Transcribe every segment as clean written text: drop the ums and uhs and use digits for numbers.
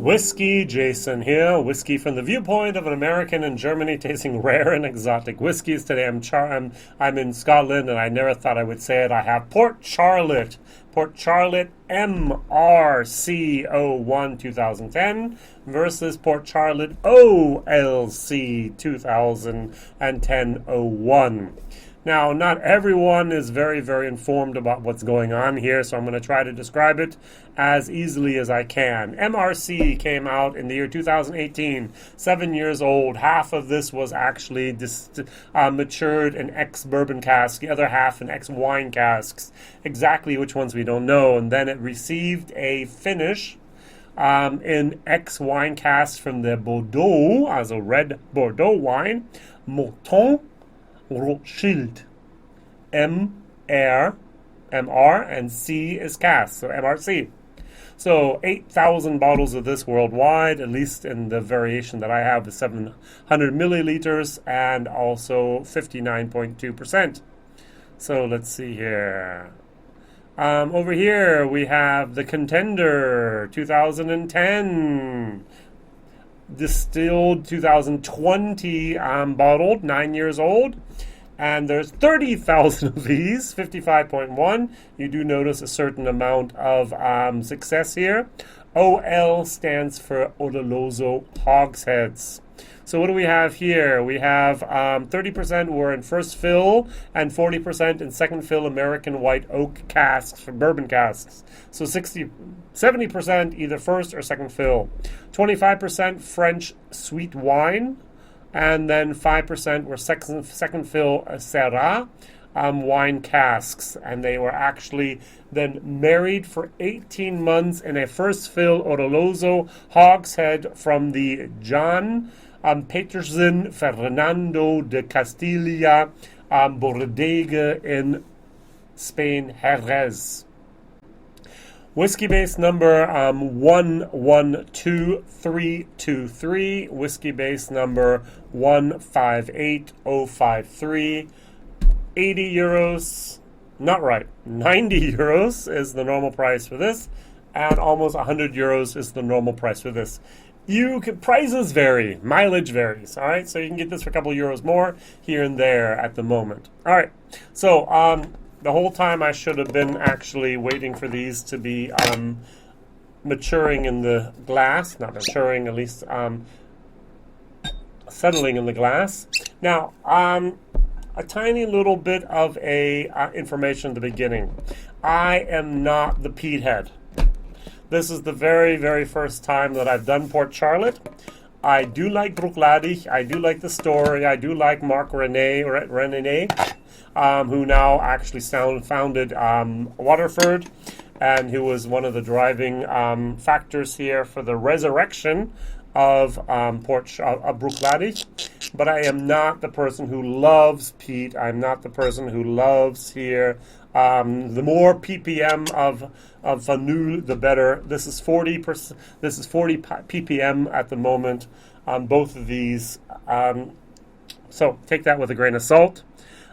WhiskyJason here, whiskey from the viewpoint of an American in Germany tasting rare and exotic whiskeys. Today I'm in Scotland, and I never thought I would say it. I have Port Charlotte MRC 01 2010 versus Port Charlotte OLC 2010 01. Now, not everyone is very, very informed about what's going on here, so I'm going to try to describe it as easily as I can. MRC came out in the year 2018, 7 years old. Half of this was actually matured in ex-bourbon casks, the other half in ex-wine casks. Exactly which ones we don't know. And then it received a finish in ex-wine casks from the Bordeaux, as a red Bordeaux wine, Malt. Rothschild. MR, and C is cask, so MRC. So 8,000 bottles of this worldwide, at least in the variation that I have, is 700 milliliters and also 59.2%. So let's see here. Over here we have the Contender 2010. Distilled 2020, bottled, 9 years old, and there's 30,000 of these, 55.1. You do notice a certain amount of success here. OL stands for Oloroso hogsheads. So what do we have here? We have 30% were in first fill and 40% in second fill American white oak casks for bourbon casks. So 70% either first or second fill. 25% French sweet wine, and then 5% were second fill Syrah wine casks, and they were actually then married for 18 months in a first fill Oloroso hogshead from the John Petersen Fernando de Castilla Bodega in Spain, Jerez. Whiskey base number 112323. Whiskey base number 158053. 80 euros. Not right. 90 euros is the normal price for this, and almost 100 euros is the normal price for this. Prices vary, mileage varies, all right? So you can get this for a couple of euros more here and there at the moment. All right, so the whole time I should have been actually waiting for these to be maturing in the glass, not maturing, at least settling in the glass. Now, a tiny little bit of information at the beginning. I am not the peat head. This is the very, very first time that I've done Port Charlotte. I do like Bruichladdich. I do like the story. I do like Mark René, who now actually founded Waterford, and who was one of the driving factors here for the resurrection of Bruichladdich. But I am not the person who loves peat. I'm not the person who loves here. The more ppm of Vanille, the better. This is 40%. This is 40 ppm at the moment on both of these. So take that with a grain of salt.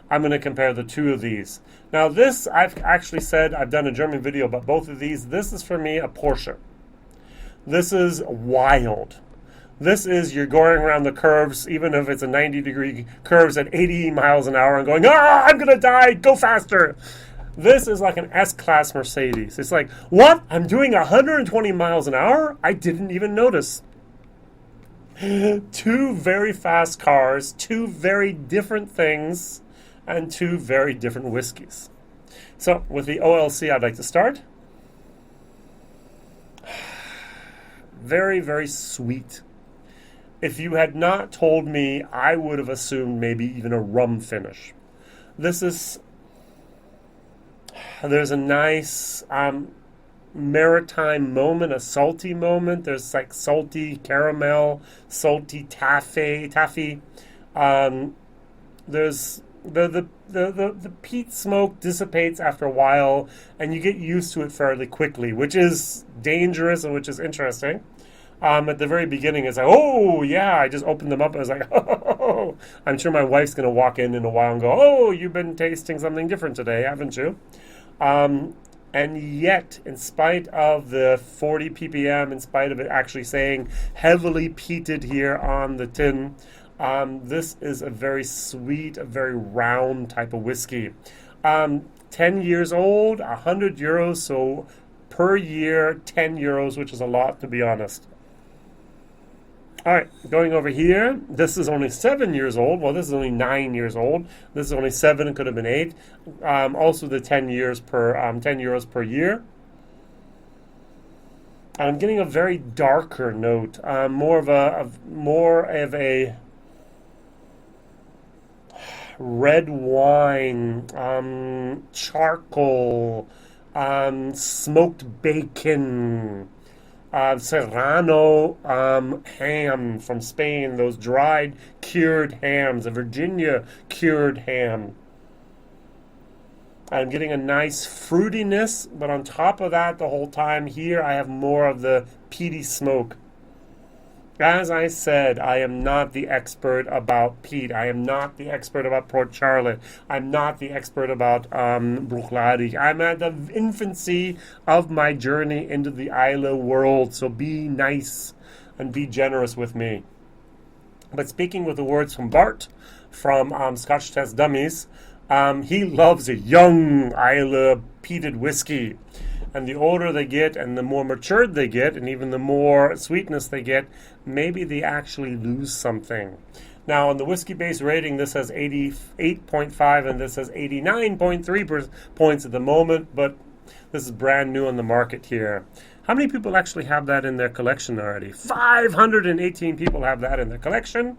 I'm going to compare the two of these. Now this, I've actually said, I've done a German video about both of these. This is for me a Porsche. This is wild. This is, you're going around the curves, even if it's a 90-degree curves at 80 miles an hour and going, I'm going to die, go faster. This is like an S-Class Mercedes. It's like, what? I'm doing 120 miles an hour? I didn't even notice. Two very fast cars, two very different things, and two very different whiskeys. So, with the OLC, I'd like to start. Very, very sweet. If you had not told me, I would have assumed maybe even a rum finish. There's a nice maritime moment, a salty moment. There's like salty caramel, salty taffy. There's the peat smoke dissipates after a while, and you get used to it fairly quickly, which is dangerous and which is interesting. At the very beginning, it's like, oh, yeah, I just opened them up, and I was like, oh, I'm sure my wife's going to walk in a while and go, oh, you've been tasting something different today, haven't you? And yet, in spite of the 40 ppm, in spite of it actually saying heavily peated here on the tin, this is a very sweet, a very round type of whiskey. 10 years old, 100 euros, so per year, 10 euros, which is a lot, to be honest. All right, going over here, this is only 7 years old. Well, this is only 9 years old. This is only 7, it could have been 8. Also the 10 euros per year. And I'm getting a very darker note, more of a red wine, charcoal, smoked bacon, Serrano ham from Spain, those dried cured hams, a Virginia cured ham. I'm getting a nice fruitiness, but on top of that, the whole time here, I have more of the peaty smoke. As I said, I am not the expert about peat. I am not the expert about Port Charlotte. I'm not the expert about Bruichladdich. I'm at the infancy of my journey into the Islay world, so be nice and be generous with me. But speaking with the words from Bart from Scotch Test Dummies, he loves a young Islay peated whiskey. And the older they get and the more matured they get and even the more sweetness they get, maybe they actually lose something. Now, on the whiskey-based rating, this has 88.5 and this has 89.3 points at the moment, but this is brand new on the market here. How many people actually have that in their collection already? 518 people have that in their collection.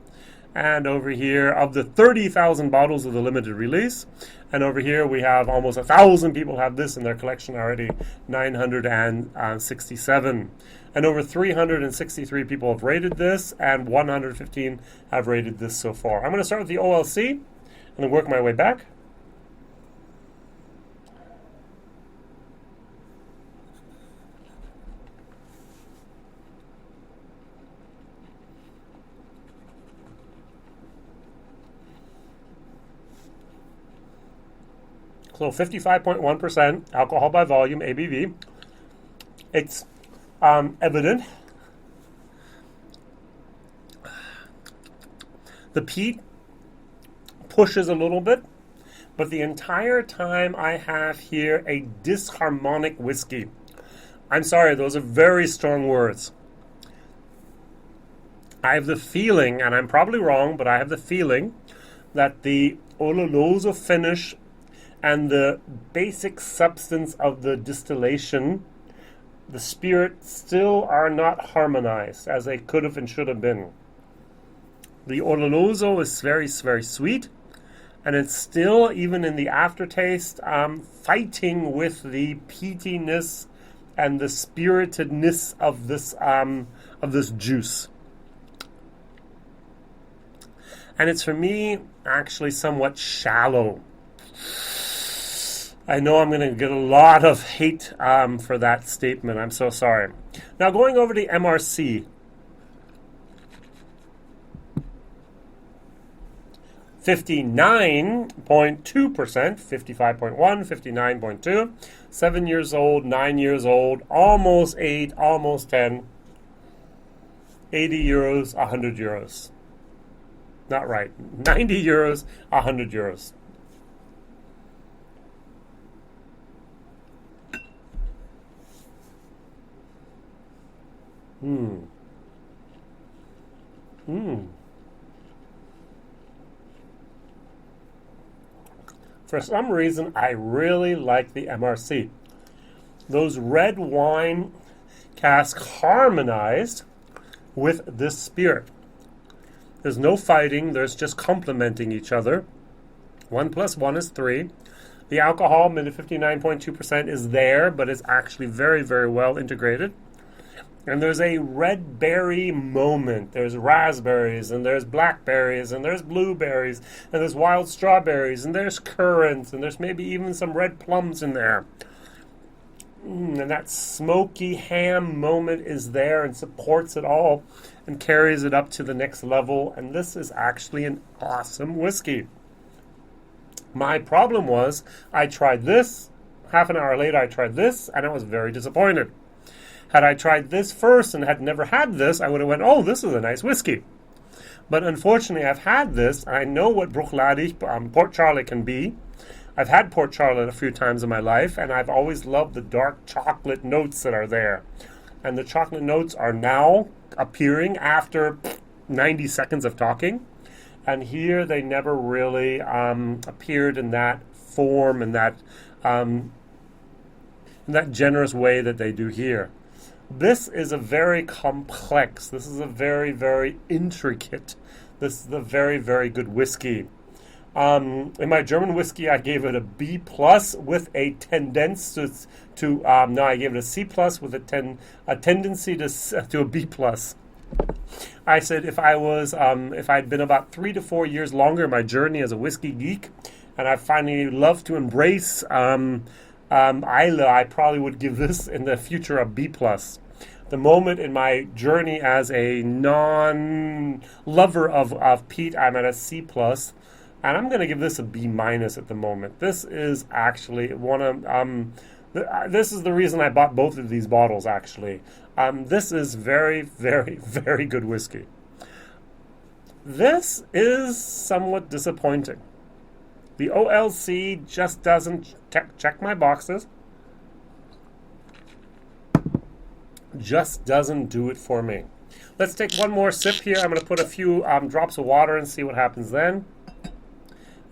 And over here, of the 30,000 bottles of the limited release, and over here we have almost 1,000 people have this in their collection already, 967. And over 363 people have rated this, and 115 have rated this so far. I'm going to start with the OLC, and then work my way back. So 55.1% alcohol by volume, ABV. It's evident. The peat pushes a little bit, but the entire time I have here a disharmonic whiskey. I'm sorry, those are very strong words. I have the feeling, and I'm probably wrong, but I have the feeling that the oloroso finish and the basic substance of the distillation, the spirit, still are not harmonized as they could have and should have been. The oloroso is very, very sweet, and it's still, even in the aftertaste, fighting with the peatiness and the spiritedness of this juice. And it's, for me, actually somewhat shallow. I know I'm going to get a lot of hate for that statement. I'm so sorry. Now, going over to MRC. 59.2%, 55.1, 59.2, 7 years old, 9 years old, almost 8, almost 10, 80 euros, 100 euros. Not right. 90 euros, 100 euros. For some reason, I really like the MRC. Those red wine casks harmonized with this spirit. There's no fighting. There's just complementing each other. 1 + 1 is 3. The alcohol, 59.2%, is there, but it's actually very, very well integrated. And there's a red berry moment. There's raspberries, and there's blackberries, and there's blueberries, and there's wild strawberries, and there's currants, and there's maybe even some red plums in there. And that smoky ham moment is there and supports it all and carries it up to the next level. And this is actually an awesome whiskey. My problem was I tried this Half an hour later, I tried this, and I was very disappointed. Had I tried this first and had never had this, I would have went, oh, this is a nice whiskey. But unfortunately, I've had this, and I know what Bruichladdich, Port Charlotte can be. I've had Port Charlotte a few times in my life, and I've always loved the dark chocolate notes that are there. And the chocolate notes are now appearing after 90 seconds of talking. And here they never really appeared in that form and that generous way that they do here. This is a very complex, this is a very, very intricate, this is a very, very good whiskey. In my German whiskey, I gave it a B plus with a tendency I gave it a C plus with a tendency to a B plus. I said if I'd been about 3 to 4 years longer in my journey as a whiskey geek, and I finally loved to embrace Islay, I probably would give this in the future a B plus. The moment in my journey as a non-lover of peat, I'm at a C plus, and I'm going to give this a B minus at the moment. This is actually one of this is the reason I bought both of these bottles. Actually, this is very, very, very good whiskey. This is somewhat disappointing. The OLC just doesn't check my boxes. Just doesn't do it for me. Let's take one more sip here. I'm going to put a few drops of water and see what happens then.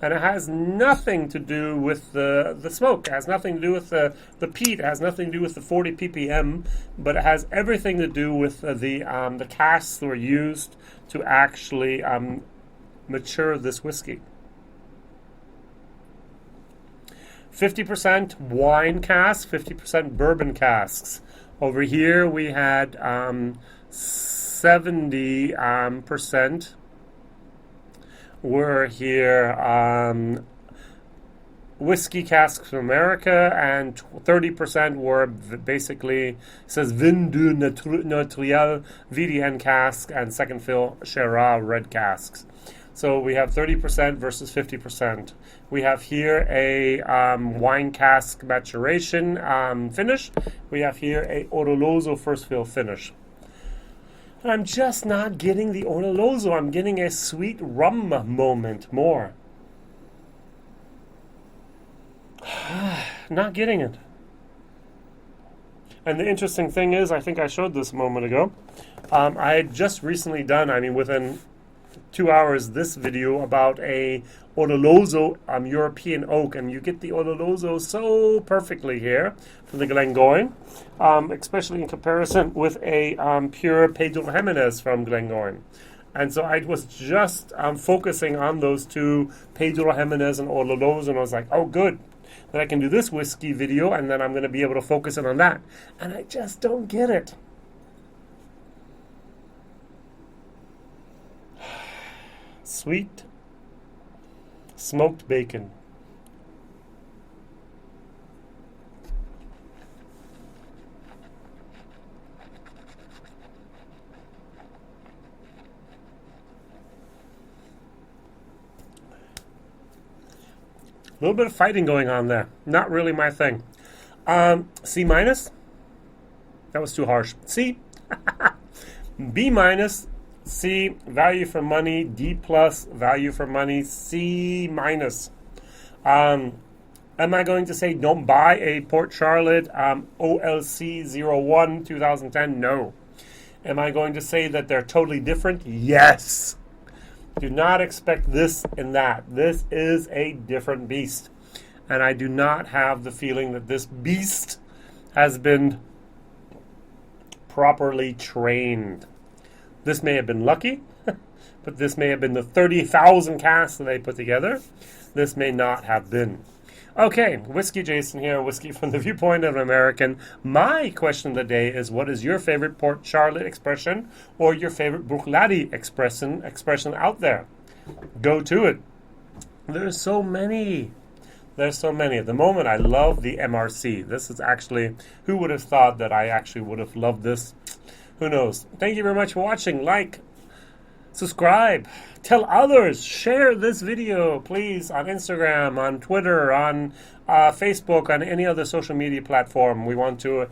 And it has nothing to do with the smoke. It has nothing to do with the peat. It has nothing to do with the 40 ppm. But it has everything to do with the casks that were used to actually mature this whiskey. 50% wine casks, 50% bourbon casks. Over here we had 70% were here whiskey casks from America, and 30% were basically, says Vin du Naturel VDN cask and second fill Shiraz red casks. So we have 30% versus 50%. We have here a wine cask maturation finish. We have here a Oloroso first fill finish. And I'm just not getting the Oloroso. I'm getting a sweet rum moment more. Not getting it. And the interesting thing is, I think I showed this a moment ago. I had just recently done, within 2 hours, this video about a Oloroso European oak, and you get the Oloroso so perfectly here from the Glengoyne, especially in comparison with a pure Pedro Jimenez from Glengoyne. And so I was just focusing on those two, Pedro Jimenez and Oloroso, and I was like, oh good, then I can do this whiskey video, and then I'm going to be able to focus in on that. And I just don't get it. Sweet smoked bacon. A little bit of fighting going on there. Not really my thing. C minus. That was too harsh. C. B minus. C, value for money. D plus, value for money. C minus. Am I going to say don't buy a Port Charlotte OLC 01 2010? No. Am I going to say that they're totally different? Yes. Do not expect this and that. This is a different beast. And I do not have the feeling that this beast has been properly trained. This may have been lucky, but this may have been the 30,000 casks that they put together. This may not have been. Okay, WhiskyJason here, whiskey from the viewpoint of an American. My question of the day is, what is your favorite Port Charlotte expression or your favorite Bruichladdich expression out there? Go to it. There's so many. There's so many. At the moment, I love the MRC. This is actually, who would have thought that I actually would have loved this? Who knows? Thank you very much for watching. Like, subscribe, tell others, share this video, please, on Instagram, on Twitter, on Facebook, on any other social media platform. We want to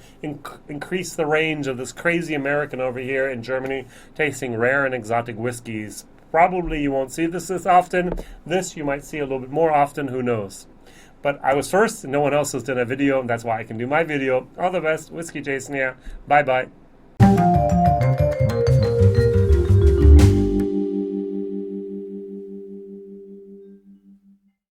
increase the range of this crazy American over here in Germany tasting rare and exotic whiskeys. Probably you won't see this as often. This you might see a little bit more often, who knows. But I was first, and no one else has done a video, and that's why I can do my video. All the best, Whiskey Jason here. Bye-bye.